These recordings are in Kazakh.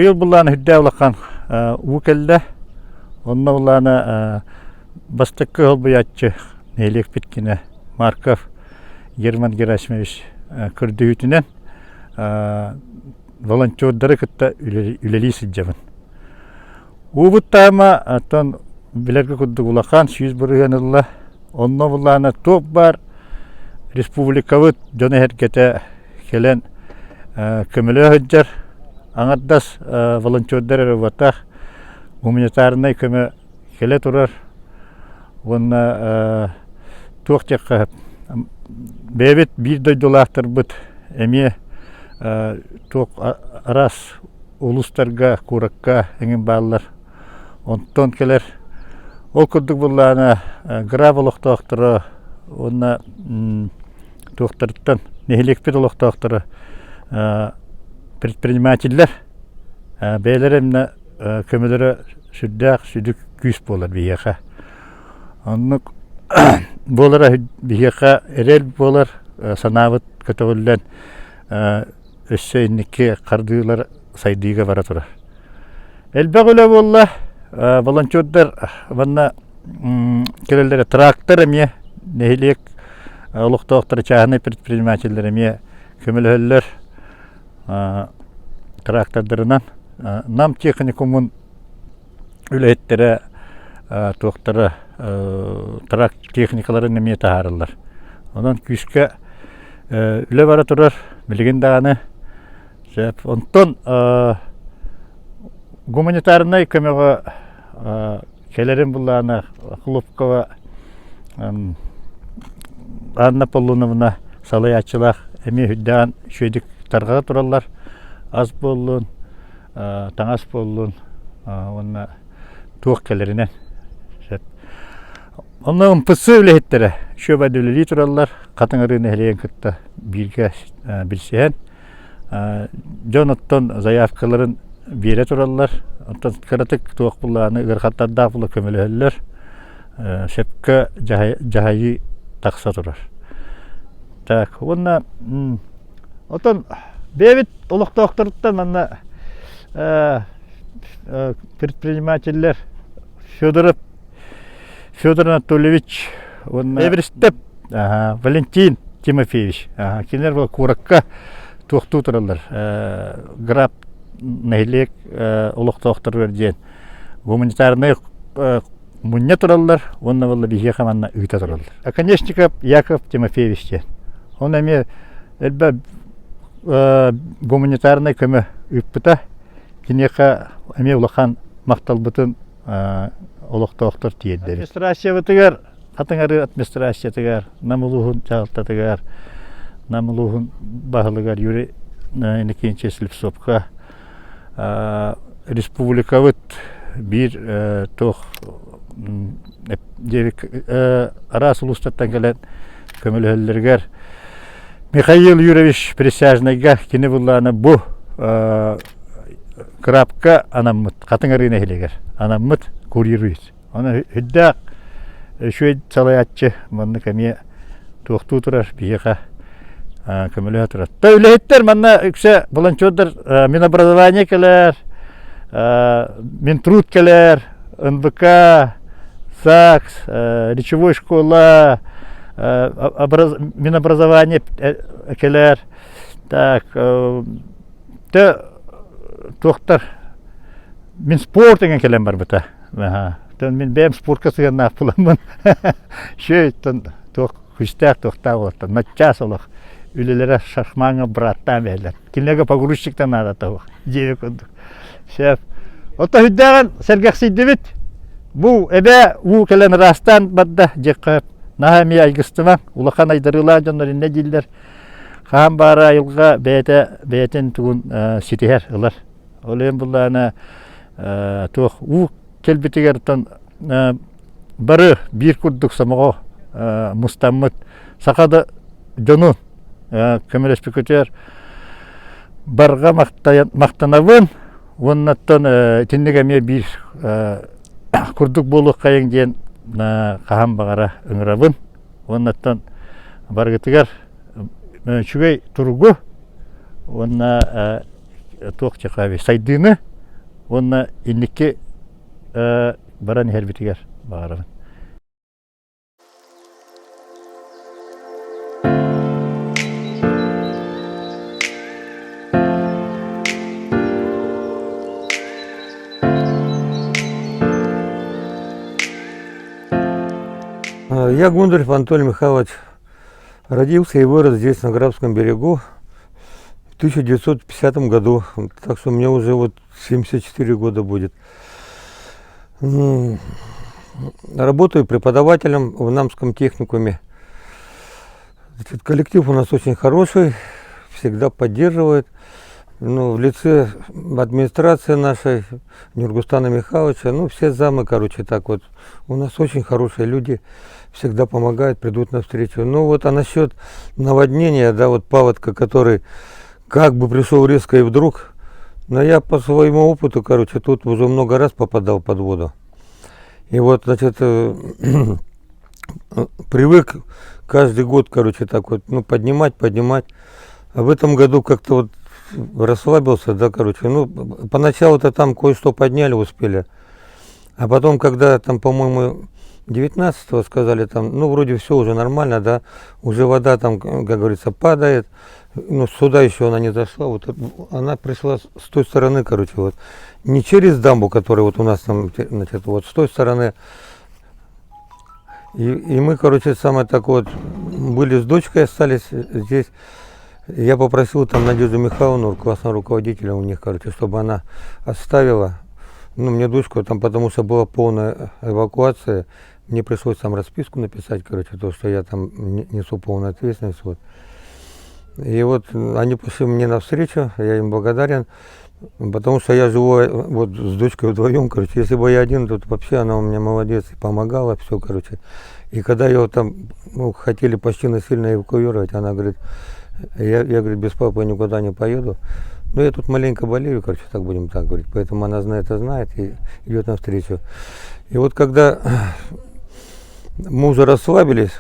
Быйыл булланы хүддә улақан укелле, онна булланы бастыккы олбуятчы нелек биткине Марков Герман Герасимович күрдүйтінен волонтердары кытта үлели сиджабын. Убуттама аттан билерге кудду улақан 100 бұрыянылла, онна булланы топ бар республикавыт жоны херкете келен көмілі хөджар, аңаддас волонтердары ватақ, гуманитарный көмі келе тұрар, онна тоқ текқа бәбет бір дойдулақтыр бұд, әме тоқ арас улустарға, куракка әңін балылар, онтон келер. Ол күрдік бұлланы граб олықтақтыры, онна тоқтырыттан нехелекпет олықтақтыры предпринимательлер, бәйлер әміне көмілері сүрдәқ, сүрдік күйіс болар бейеқа. Оннық болара бейеқа әрел болар, санабыт көтігілден өссейіннікке қардығылар сайдыға бара тұрар. Әлбәқ өлі болла, волонтердар ванна келелері трактор әме, нехелек олықтақтыры чағыны предпринимательлер әме көмілі трактордарынан нам техникумун үлеттері тоқтары трактор техникаларын неме тағарылар. Онан күшке үлі бара тұрар, білген дағаны. Онтон гуманитарный көмеға келерін бұлланы Хлопкова Анна Полуновна салаячылақ әме хүддаған шөйдік тарғаға тұралар. Аз болуын, таңас болуын, онна туық келерінен. Онна ұмпысы үлеттері шөбәді үлелей тұралар, қатыңырын әлейін күтті бірге білсейін. Жоноттон заявкаларын бере тұралар, онтан қыратық туық бұлланы ғырқаттарда бұлы көмілі әлілер, шепкі жағайы тақса тұрар. Так, онна, отан бәбет олықтақтырыттан манна предпринимательлер Федор Анатольевич, Эверстеп, Валентин Тимофеевич, кенер бұл куракка туқту тұралар, граб нәйлек олықтақтыр өрден, гуманитарный мұнне тұралар, онна бұл бейге қаманна үйта тұралар. Оконечников Яков Тимофеевич, он әме әлбә гуманитарный көмі үппіта, кенеқа әме ұлақан мақталбытын олықтақтыр тиеддері. Администрация бұтығар, қатыңары администрация тұғар, намылуғын жағылтатығар, намылуғын бағылығар юрі әнекенче Слепсопқа, республикавыт бір тоқ арас ұлыстаттан келен көмілі Михаил Юрьевич Присяжныйга кені бұлланы бұ крапка анаммыт, қатыңарына хелегер, анаммыт курьерует. Оны хүддақ шөйд салаятчы, мұнны кәме тоқту тұрар, бейеға көмілі тұрар. Та үлеттер, мұнны үксе волонтердар Минобразование келер, Минтруд келер, НВК, ЗАГС, речевой школа, Минобразование келер, так, тоқтар, мен спорт деген келем бар бұта. Мен бәйім спортқа сығанна бұламын. Шөй, тоқ күштәк тоқтақ олықтан, матчас олық, үлелері шашмаңы браттан бәйлер. Кенлегі погрузчиктан адатауық, жеве көндік. Шәп, ота хүддәған сәргәқсейді бет, бұл әбә ұл келен растан бадда жеққап, наға мей айғыстыман, ұлақан айдарыла жонлар инне дейділер. Қаған бары айылға бәйтен түгін сетігер ұлар. Олайын бұлланы тоқ ұл келбетігерден бары бір күрдік самығы мұстаммыт. Сақады жонын көмелеспекетер барға мақтанавын, оннаттан теннеге бір күрдік болу қайын дейін қаған бағара үңірабын. Оннаттан барғытығар чүгей тұрғы, онна тоқ чақави сайдыны онна инникке баран хербитигер багарабын. Я Гундарев Анатолий Михайлович, родился и вырос здесь, на Графском берегу, в 1950 году, так что мне уже вот 74 года будет. Работаю преподавателем в Намском техникуме. Значит, коллектив у нас очень хороший, всегда поддерживает. Ну, в лице администрации нашей, Нургустана Михайловича, ну, все замы, короче, так вот. У нас очень хорошие люди, всегда помогают, придут навстречу. Ну, вот, а насчет наводнения, да, вот паводка, который как бы пришел резко и вдруг, но я по своему опыту, короче, тут уже много раз попадал под воду. И вот, значит, привык каждый год, короче, так вот, ну, поднимать. А в этом году как-то вот расслабился, да, короче. Ну, поначалу-то там кое-что подняли, успели. А потом, когда там, по-моему, 19-го сказали, там, ну, вроде все уже нормально, да, уже вода там, как говорится, падает. Ну, сюда еще она не зашла, вот она пришла с той стороны, короче, вот. Не через дамбу, которая вот у нас там, значит, вот с той стороны. И мы, короче, самое так вот, были с дочкой, остались здесь. Я попросил там Надежду Михайловну, классного руководителя у них, короче, чтобы она оставила, ну, мне дочку там, потому что была полная эвакуация, мне пришлось там расписку написать, короче, то, что я там несу полную ответственность, вот. И вот они пошли мне навстречу, я им благодарен, потому что я живу вот с дочкой вдвоем, короче, если бы я один, то вообще она у меня молодец и помогала, все, короче. И когда ее там, ну, хотели почти насильно эвакуировать, она говорит, я говорит, без папы никуда не поеду. Но я тут маленько болею, короче, так будем так говорить. Поэтому она знает и идет навстречу. И вот когда мы уже расслабились,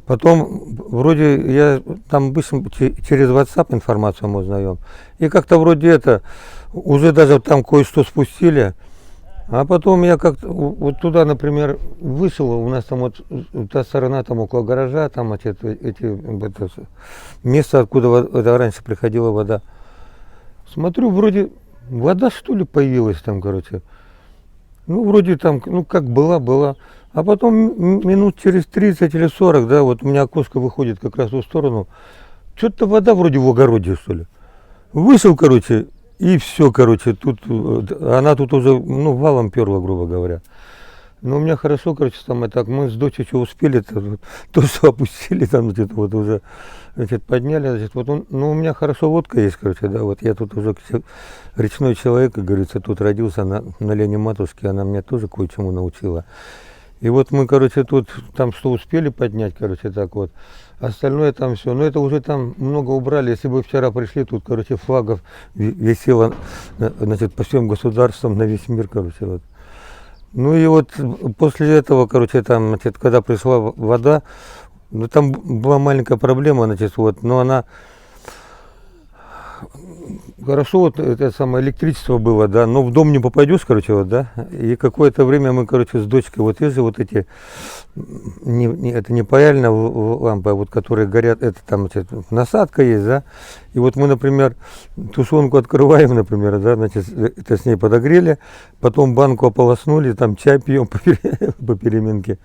потом вроде я там быстро через WhatsApp информацию мы узнаем. И как-то вроде это, уже даже там кое-что спустили. А потом я как-то вот туда, например, вышел, у нас там вот та сторона там около гаража, там это место, откуда это раньше приходила вода. Смотрю, вроде вода что ли появилась там, короче. Ну, вроде там, ну как была. А потом минут через 30 или 40, да, вот у меня окошко выходит как раз в ту сторону. Что-то вода вроде в огороде, что ли. Вышел, короче, и все, короче, тут, она тут уже, ну, валом перла, грубо говоря. Но у меня хорошо, короче, там, так, мы с дочерью что успели, то, что опустили, там, значит, вот уже, значит, подняли, значит, вот, ну, у меня хорошо лодка есть, короче, да, вот я тут уже речной человек, как говорится, тут родился на лени матушки, она меня тоже кое-чему научила. И вот мы, короче, тут там что успели поднять, короче, так вот. Остальное там все. Но это уже там много убрали. Если бы вчера пришли, тут, короче, флагов висело, значит, по всем государствам на весь мир, короче, вот. Ну и вот после этого, короче, там, значит, когда пришла вода, ну там была маленькая проблема, значит, вот, но она... Хорошо, вот это самое электричество было, да, но в дом не попадешь, короче, вот, да, и какое-то время мы, короче, с дочкой, вот есть же вот эти, это не паяльная лампа, а вот которые горят, это там, значит, насадка есть, да, и вот мы, например, тушенку открываем, например, да, значит, это с ней подогрели, потом банку ополоснули, там чай пьем по переменке.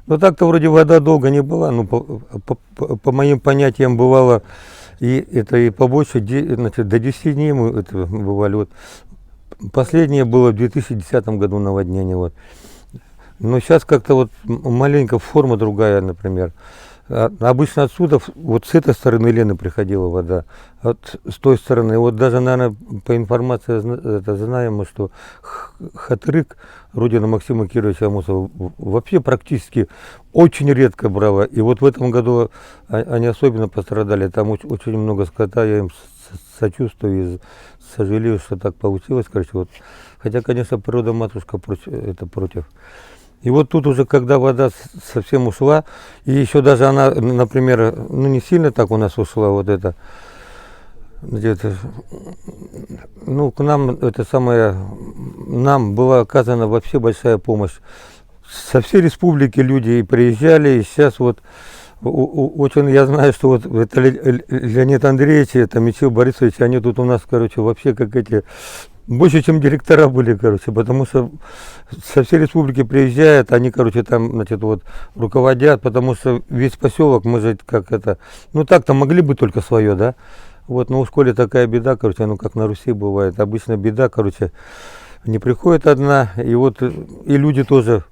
Но так-то вроде вода долго не была, ну, по моим понятиям бывало. И это и побольше, значит, до 10 дней мы это бывали. Вот. Последнее было в 2010 году наводнение. Вот. Но сейчас как-то вот маленько форма другая, например. Обычно отсюда, вот с этой стороны Лены приходила вода, а с той стороны, вот даже, наверное, по информации это знаем, мы, что Хатырык, родина Максима Кировича Амосова, вообще практически очень редко брала. И вот в этом году они особенно пострадали, там очень много скота, я им сочувствую и сожалею, что так получилось, короче, вот. Хотя, конечно, природа-матушка против. И вот тут уже, когда вода совсем ушла, и еще даже она, например, ну не сильно так у нас ушла вот это, Значит, ну, к нам это самое, нам была оказана вообще большая помощь. Со всей республики люди приезжали, и сейчас вот очень я знаю, что вот это Леонид Андреевич, это Михаил Борисович, они тут у нас, короче, вообще как эти, больше, чем директора были, короче, потому что со всей республики приезжают, они, короче, там, значит, вот руководят, потому что весь поселок, мы же как это, ну так-то могли бы только свое, да, вот, но у школе такая беда, короче, ну как на Руси бывает, обычно беда, короче, не приходит одна, и вот и люди тоже,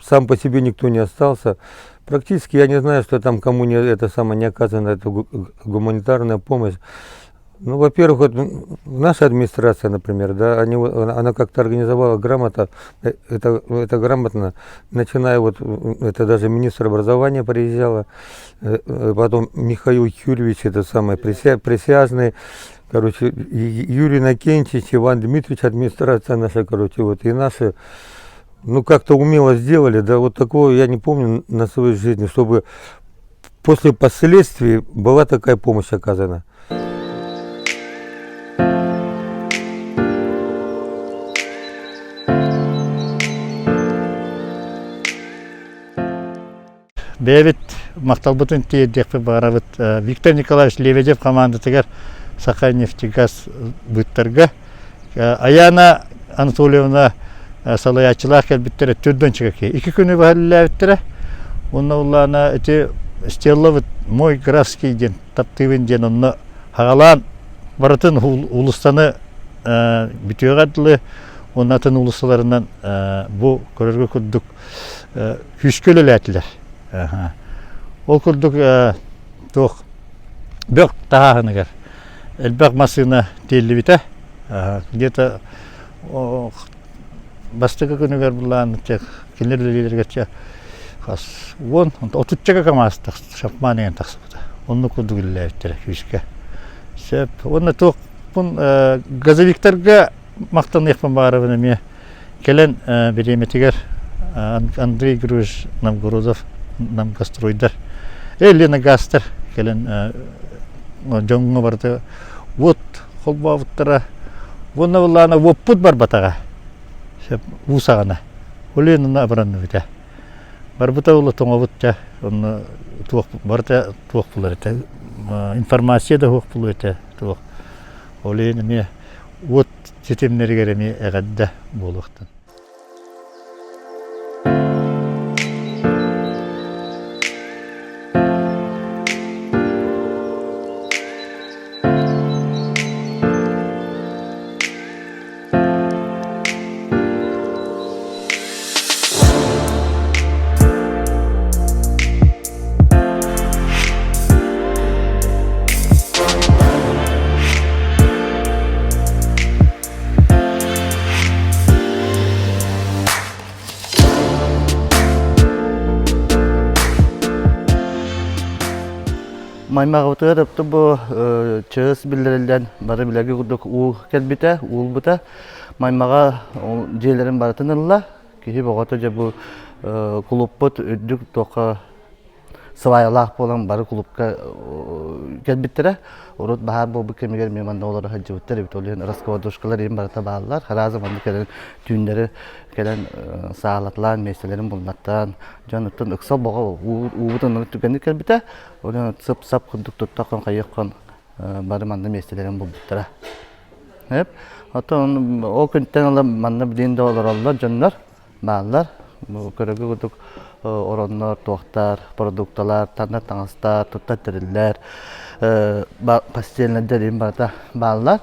сам по себе никто не остался. Практически я не знаю, что там кому не, это самое, не оказана эта гуманитарная помощь. Ну, во-первых, вот наша администрация, например, да, она как-то организовала грамотно, это грамотно, начиная вот, это даже министр образования приезжала, потом Михаил Юрьевич, это самое, присяжный, короче, Юрий Накенчич, Иван Дмитриевич, администрация наша, короче, вот, и наши, ну, как-то умело сделали, да, вот такого я не помню на своей жизни, чтобы после последствий была такая помощь оказана. Бэбит макталбытын тиеддекпе барабыт Виктор Николаевич Лебедев командатыгар Саханнефтегаз быттарга Аяна Анатольевна салаячылар келбиттере түрдөн чыгаке. 2 күнү бааллабиттере. Онна уллана эти стелловыт мой графский ден таптывын ден онна хагалан баратын улустаны бүтөгадылы оннатын улусталарынан бу көрөргө курдук хүскөлөлөтүлөр. Ол курдук тох бök таханыгар. Элбак машина теллибите. Где-то бастыгы күнүгөр булан тек кинерлерге хас вон отуччага камастык шапманен таксыпта. Онну курдук илебиттер хүскө. Сеп онна тох бун газовиктерге мактаныйкпын барыбын эме келен береметигер Андрей Григорьевич Новгородов нам гастройдар. Лена Гастер келен жоңго барды. Вот холбавыттара. Вонна булана воппут бар батага. Сеп усагана. Оленна абранны бите. Барбыта ула тоңобутча. Онны туак барта туак булар эте. Информация да хуак булар эте. Туак. Олен эме вот системнерге эме эгадда болуктан. Маймагытыр топты бу чыз билдирилден бары билеги курдук уу келбите, уулбута маймага жээлерин баратынылла. Кихи богото же бу клуббут үддүк тока сывайлах болан бары клубка келбиттере. Урут бахар болбу кемигер меманда олар хаджыбыттар битолен расковадушкалар ем барата баалар. Харазы манды келен түйүндөрү келен саалатлан меселерин булнаттан жаныттын ыкса бого уубутун түгөнү келбите. Олен сап курдук туттакан кайыккан бары манды меселерин булбуттара. Хеп атын о күнтен ала манды билинде олар жандар баалар. Бу көрөгү курдук ороннор, тоқтар, продукталар, таңда таңыстар, тұтта тірілер, пастеллердер ең барда балалар.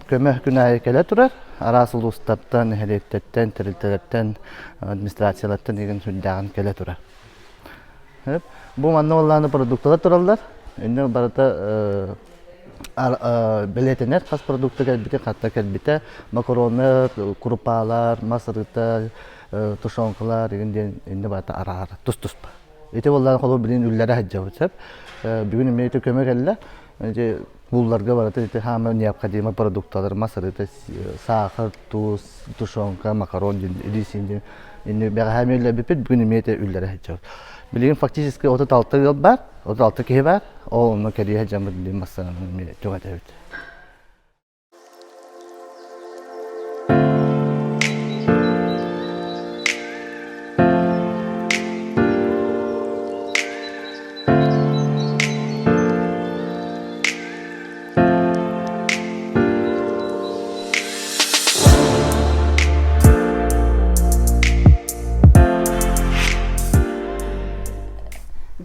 Көмі күні әйекелі тұрар. Арасыл ұстаптан, әреттеттен, тірілтелерден, администрациялардан еген сүндіғын келі тұрар. Бұл манны олағаны продукталар тұралдар. Үнді барда білетінер, қас продукты кәлбіте, қатта кәлбіте, макароны, крупалар, масырыта, тушонкалар енді бата ара-ара, тұс-тұспа. Еті оларын қолу білін үллері хаджа өтсеп, бүгін емейті көмек әлі, Булларга барата ите хама необходимо продукталар масыр ите сахар, туз, тушенка, макарон, рисин. Инде бәгәмәлләр бит бүген мете үлләре хәҗәр. Билеген фактически 36 ел бар, 36 кеше бар. Ул ны кәрия җамы ди масаны ме төгәтә бит.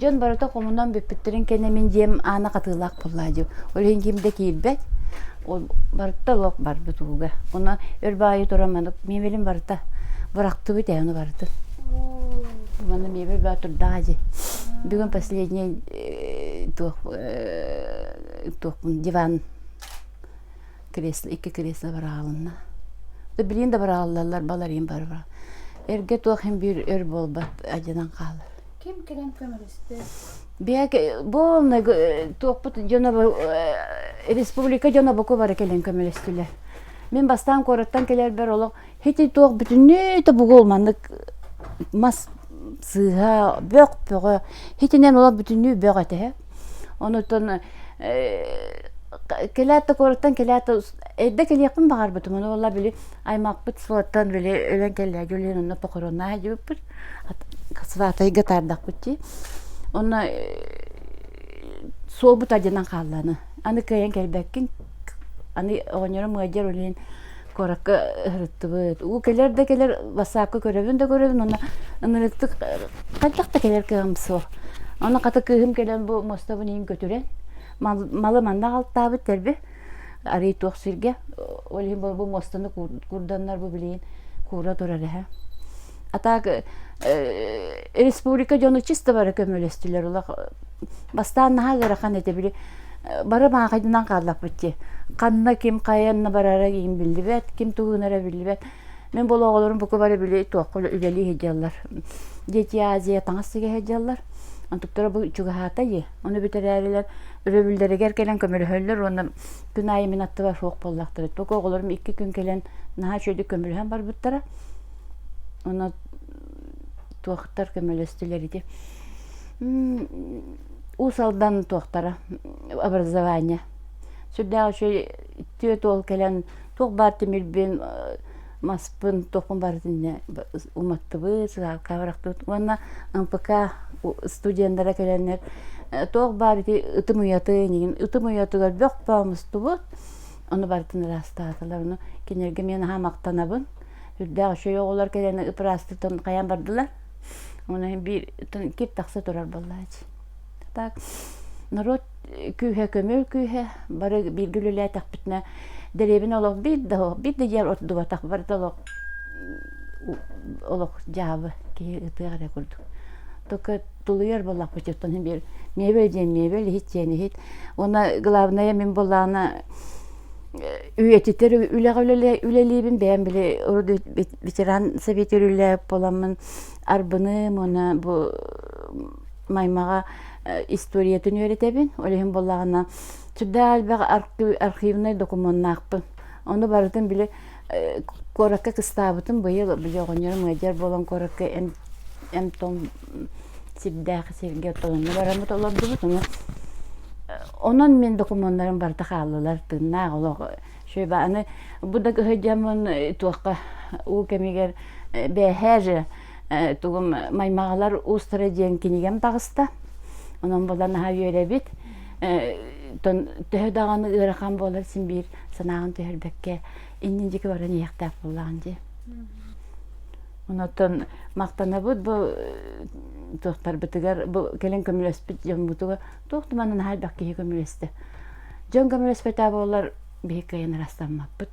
Жон барыта комундан беппеттерин кене мен дем ана катылак буллажы. Олен кимде килбет. Ол барыта лок бар бутуга. Она өрбайы тораман мебелин барыта. Баракты бит аны барыта. Мана мебел батыр дажы. Бүгүн последний диван кресло, iki кресло бар алынна. Да билин да бар аллар баларым бар. Эрге тохим бир өр болбат ажынан калыр. Kim kelem kömürüstü? Bolna toqput Jonaba Республика Jonaba var kelen kömürüstüler. Men bastan korattan keler ber oluq. Heti toq bütünü de bu olmandık. Mas sıha böq. Hetinen olaq bütünü böq ete. Onu ton kelata korattan kelata edde keliyapın bağır butum. Onu valla bili aymaq bit sulattan bili ölen keller jolien onu pokorona hajıp. Сватай гатардак бути. Она собут ажынан калланы. Аны кайын келбеккин. Аны оңнору мыжер олен коракка хырыттыбыт. У келер келер васапка көрөбүн да көрөбүн. Она ынырыктык кайдакта келер кыгымсо. Аны ката кыгым келен бу мостабын ийин көтөрен. Малы манда калттабыт терби. Ари токсирге олен бу мостаны курданнар бу билейин кура турар. Атак Республика жону чисто бара көмөлөстүлөр улак. Бастан наха гарахан эте били бара маагайдан каллап битти. Канна ким каянна барара ким билдибет, ким тугунара билдибет. Мен бологолорум буку бара били тооккол үлели хеджаллар. Дети Азия таңсыга хеджаллар. Антуктара бу чугахата е. Оны битерәләр, өрөбүлдәргә келен көмөлөһөллөр, оны күн айы минатты бар шок боллактыр. Буку оголорум 2 күн келен наха шөйдү көмөлөһөн бар буттара. Оны туақтар көмөлөстүлөр иди. Усалдан туақтара образование. Сюда ошо төт ол келен тук барты милбен маспын токун бардыне уматтыбы, кавракты. Онна МПК студенттара келенер тук барты ытым уяты, ытым уятыгар бök памыстыбы. Оны бартын растатылар. Оны кенерге мен хамактанабын. Сюда ошо оголор келен ыпырастыктан каян бардылар. Оны bir кеп такса турар боллачы. Так народ күйе көмөл күйе бары билгилеле такпитне деребин олог бит жер отду батак бар толок олог жабы ки тыгара курду. Только тулуяр боллак почтон бир мебел хит. Она главное мен боллана üyetitler ülelibin ben bile orada veteran sebetürüyle polamın arbınım ona bu maymağa istoriyetini öğretebin. Öyleyim bollağına tüde albaq arşivine dokumanını akpın. Onu barıdım bile korakka kıstabıtım bu yıl bile oğunuyorum öcer bolan korakka en ton sibdağ sergi otolanı baramut olabilir. Onun men dokumanlarım barda kaldılar tınna olaq. Şöyle bana bu da hocamın tuqa o kemiger beher tugum maymağlar ustrajen kinigem tağısta. Onun bolan ha yöre bit. Ton tehdaganı ırakan bolar sin bir sanağın teherbekke inninjiki baran yaqtap bollandı. Ondan maqtanabıd bu tohtar bitigar bu kelen kömülespit jam butuga tohtumanın hal bakki kömüleste. Jon kömülespet abollar bihkayan rastanmapıt.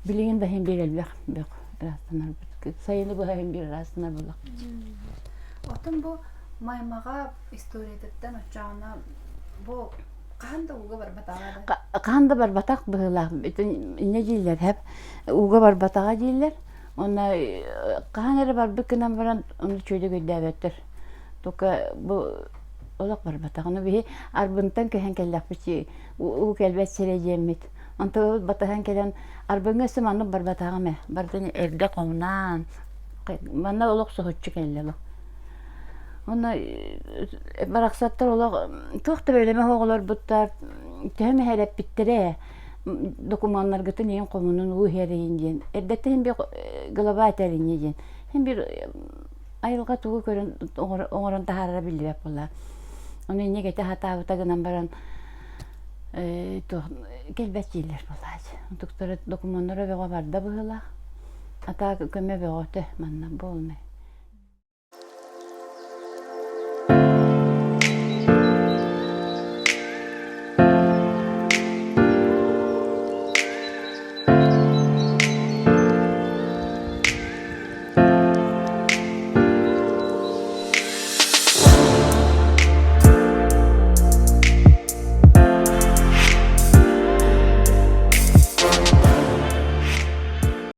Bilin bahim bir elbaq baq rastanar bit. Sayını bu hem bir rastanar bolaq. Otun bu maymağa istoriyadan uçağına bu kanda uga var batağa. Kanda var batak bıhla. Ne diller hep uga var batağa diller. Ona kahanları var bir kınan varan onu çöyde gödəvettir. Toka bu олақ бар батақ. Оны бихи арбынтан көһен келләк бичи у келбет сережемит. Онто батахан келен арбыңа сыманы бар батагаме. Бардын эрде комнан. Манна олақ сохотчу келлело. Оны барақсаттар олақ тоқты бөлеме хоғылар бұттар төһөм хәрәп биттере документтар гытын ең комунун у хәрейин ден. Эрдетте хем бе глава әтерин ден. Хем бир айылга тугу көрөн оңорон тахарра билбеп була. Оны неге тахатабыта гынан баран келбетчилер була. Доктор документтары бега барда була. Ата көмө бега те манна болмай.